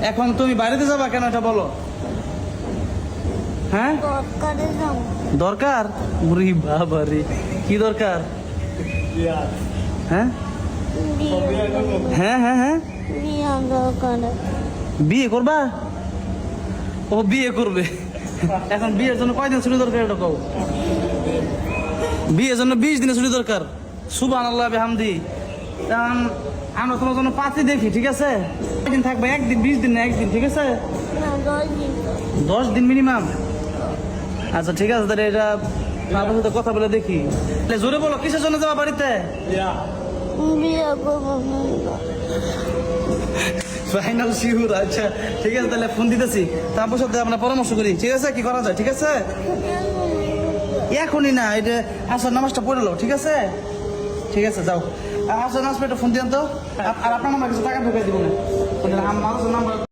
এখন তুমি বাড়িতে যাবা কেন এটা বলো? হ্যাঁ দরকারে যাবো। দরকার? উরি বাবা রে, কি দরকার? হ্যাঁ বিয়ে করবো। হ্যাঁ হ্যাঁ হ্যাঁ বিয়ে দরকারে। বিয়ে করবা? ও বিয়ে করবে। এখন বিয়ের জন্য কয়দিন ছুটি দরকার এটা কও? বিয়ের জন্য 20 দিনের ছুটি দরকার। সুবহানাল্লাহ বিহামদি। কারণ আমরা তোমার জন্য 5 দেখি, ঠিক আছে? কয়দিন থাকবে? একদিন, 20 দিন না একদিন, ঠিক আছে? না 10 দিন। 10 দিন মিনিমাম। আচ্ছা ঠিক আছে, তাহলে এটা আপনার সাথে কথা বলে দেখি। তাহলে জোরে বলো, কিসের জন্য যাবা বাড়িতে? বিয়ে করবো। Final sure? আচ্ছা ঠিক আছে, তাহলে ফোন দিতেছি, তারপর সাথে আমরা পরামর্শ করি, ঠিক আছে? কি করা যায়, ঠিক আছে? এখনই না, এটা আসর নামাজটা পড়ে লো, ঠিক আছে? ঠিক আছে যাও, আসর নামাজ পড়ে ফোন দিন তো। আর আপনার নাম্বার কিছু টাকা ঢুকাই দিব না, আমার নাম্বার